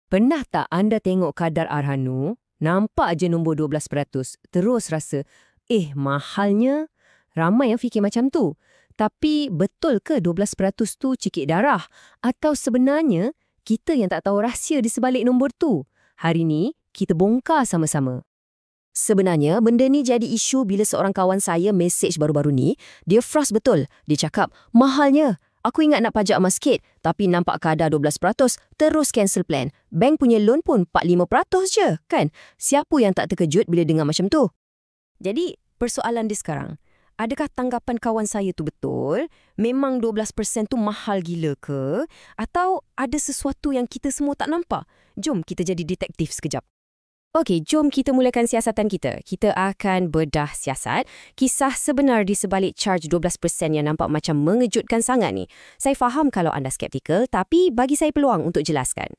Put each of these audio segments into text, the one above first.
Pernah tak anda tengok kadar Arhanu, nampak je nombor 12%, terus rasa, mahalnya? Ramai yang fikir macam tu. Tapi betul ke 12% tu cikik darah? Atau sebenarnya kita yang tak tahu rahsia di sebalik nombor tu? Hari ni, kita bongkar sama-sama. Sebenarnya, benda ni jadi isu bila seorang kawan saya mesej baru-baru ni, dia frust betul. Dia cakap, mahalnya. Aku ingat nak pajak emas sikit, tapi nampak kadar 12%, terus cancel plan. Bank punya loan pun 4-5% je, kan? Siapa yang tak terkejut bila dengar macam tu? Jadi, persoalan dia sekarang, adakah tanggapan kawan saya tu betul? Memang 12% tu mahal gila ke? Atau ada sesuatu yang kita semua tak nampak? Jom kita jadi detektif sekejap. Okey, jom kita mulakan siasatan kita. Kita akan bedah siasat, kisah sebenar di sebalik charge 12% yang nampak macam mengejutkan sangat ni. Saya faham kalau anda skeptikal, tapi bagi saya peluang untuk jelaskan.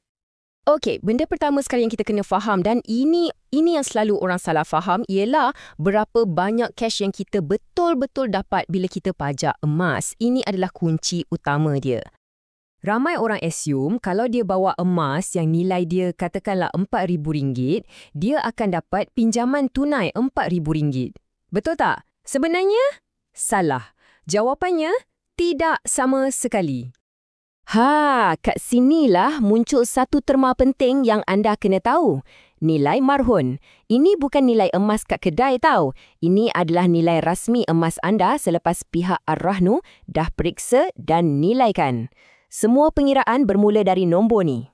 Okey, benda pertama sekali yang kita kena faham dan ini yang selalu orang salah faham ialah berapa banyak cash yang kita betul-betul dapat bila kita pajak emas. Ini adalah kunci utama dia. Ramai orang assume kalau dia bawa emas yang nilai dia katakanlah RM4,000, dia akan dapat pinjaman tunai RM4,000. Betul tak? Sebenarnya, salah. Jawapannya, tidak sama sekali. Kat sinilah muncul satu terma penting yang anda kena tahu. Nilai marhun. Ini bukan nilai emas kat kedai tau. Ini adalah nilai rasmi emas anda selepas pihak Ar-Rahnu dah periksa dan nilaikan. Semua pengiraan bermula dari nombor ni.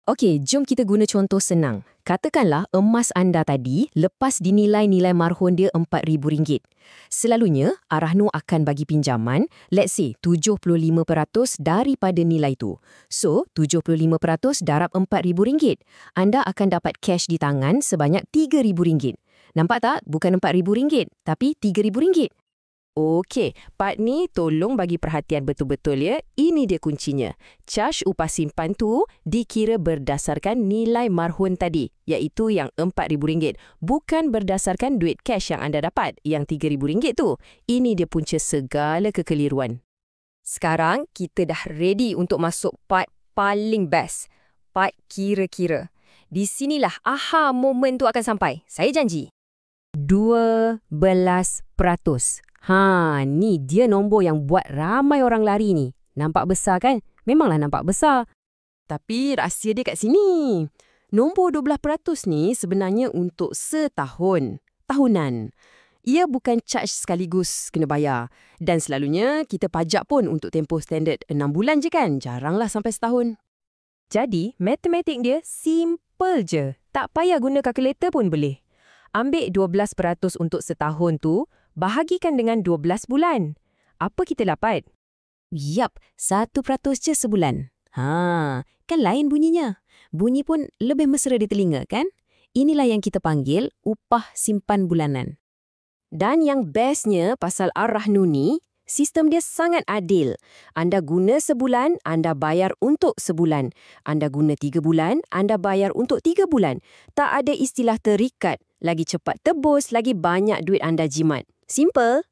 Okey, jom kita guna contoh senang. Katakanlah emas anda tadi lepas dinilai nilai marhun dia RM4,000. Selalunya, Ar-Rahnu akan bagi pinjaman, let's say 75% daripada nilai tu. So, 75% darab RM4,000. Anda akan dapat cash di tangan sebanyak RM3,000. Nampak tak? Bukan RM4,000, tapi RM3,000. Okey, part ni tolong bagi perhatian betul-betul ya. Ini dia kuncinya. Charge upah simpan tu dikira berdasarkan nilai marhun tadi, iaitu yang RM4,000. Bukan berdasarkan duit cash yang anda dapat, yang RM3,000 tu. Ini dia punca segala kekeliruan. Sekarang, kita dah ready untuk masuk part paling best. Part kira-kira. Di sinilah aha moment tu akan sampai. Saya janji. 12%. Ni dia nombor yang buat ramai orang lari ni. Nampak besar kan? Memanglah nampak besar. Tapi rahsia dia kat sini. Nombor 12% ni sebenarnya untuk setahun. Tahunan. Ia bukan charge sekaligus kena bayar. Dan selalunya kita pajak pun untuk tempoh standard 6 bulan je kan? Jaranglah sampai setahun. Jadi, matematik dia simple je. Tak payah guna kalkulator pun boleh. Ambil 12% untuk setahun tu, bahagikan dengan 12 bulan. Apa kita dapat? Yap, 1% je sebulan. Kan lain bunyinya. Bunyi pun lebih mesra di telinga kan? Inilah yang kita panggil upah simpan bulanan. Dan yang bestnya pasal Ar-Rahnu ni, sistem dia sangat adil. Anda guna sebulan, anda bayar untuk sebulan. Anda guna 3 bulan, anda bayar untuk 3 bulan. Tak ada istilah terikat. Lagi cepat tebus, lagi banyak duit anda jimat. Simple.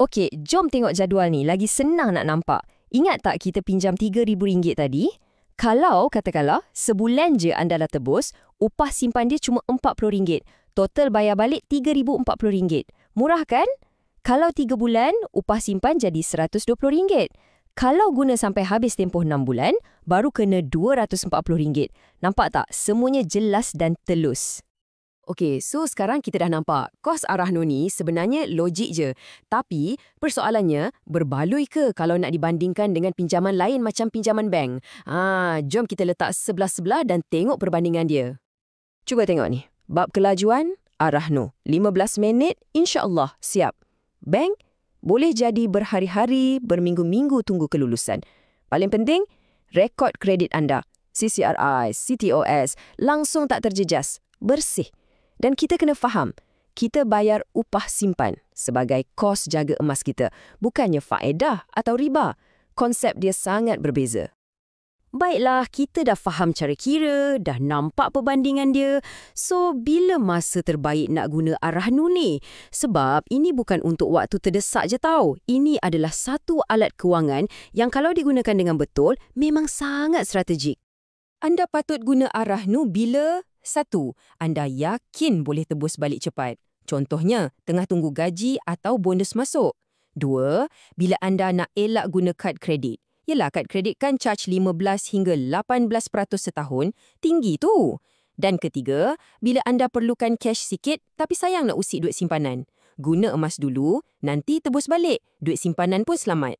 Okey, jom tengok jadual ni. Lagi senang nak nampak. Ingat tak kita pinjam RM3,000 tadi? Kalau, katakanlah, sebulan je anda dah tebus, upah simpan dia cuma RM40. Total bayar balik RM3,040. Murah kan? Kalau 3 bulan, upah simpan jadi RM120. Kalau guna sampai habis tempoh 6 bulan, baru kena RM240. Nampak tak? Semuanya jelas dan telus. Okey, so sekarang kita dah nampak kos Ar-Rahnu ni sebenarnya logik je. Tapi persoalannya berbaloi ke kalau nak dibandingkan dengan pinjaman lain macam pinjaman bank? Jom kita letak sebelah-sebelah dan tengok perbandingan dia. Cuba tengok ni. Bab kelajuan, Ar-Rahnu. 15 minit, insya-Allah siap. Bank, boleh jadi berhari-hari, berminggu-minggu tunggu kelulusan. Paling penting, rekod kredit anda. CCRI, CTOS, langsung tak terjejas. Bersih. Dan kita kena faham, kita bayar upah simpan sebagai kos jaga emas kita, bukannya faedah atau riba. Konsep dia sangat berbeza. Baiklah, kita dah faham cara kira, dah nampak perbandingan dia. So, bila masa terbaik nak guna Ar-Rahnu ni? Sebab ini bukan untuk waktu terdesak je tau. Ini adalah satu alat kewangan yang kalau digunakan dengan betul, memang sangat strategik. Anda patut guna Ar-Rahnu bila 1. Anda yakin boleh tebus balik cepat. Contohnya, tengah tunggu gaji atau bonus masuk. 2. Bila anda nak elak guna kad kredit. Yelah, kad kredit kan charge 15 hingga 18% setahun, tinggi tu. Dan 3, bila anda perlukan cash sikit tapi sayang nak usik duit simpanan. Guna emas dulu, nanti tebus balik. Duit simpanan pun selamat.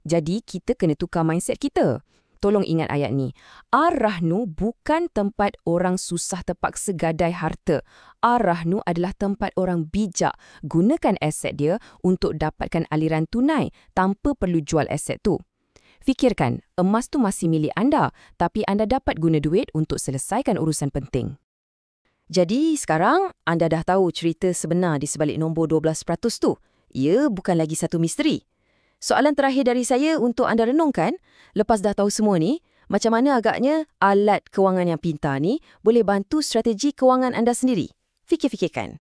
Jadi, kita kena tukar mindset kita. Tolong ingat ayat ni. Ar-Rahnu bukan tempat orang susah terpaksa gadai harta. Ar-Rahnu adalah tempat orang bijak gunakan aset dia untuk dapatkan aliran tunai tanpa perlu jual aset tu. Fikirkan, emas tu masih milik anda, tapi anda dapat guna duit untuk selesaikan urusan penting. Jadi, sekarang anda dah tahu cerita sebenar di sebalik nombor 12% tu. Ia bukan lagi satu misteri. Soalan terakhir dari saya untuk anda renungkan, lepas dah tahu semua ni, macam mana agaknya alat kewangan yang pintar ni boleh bantu strategi kewangan anda sendiri? Fikir-fikirkan.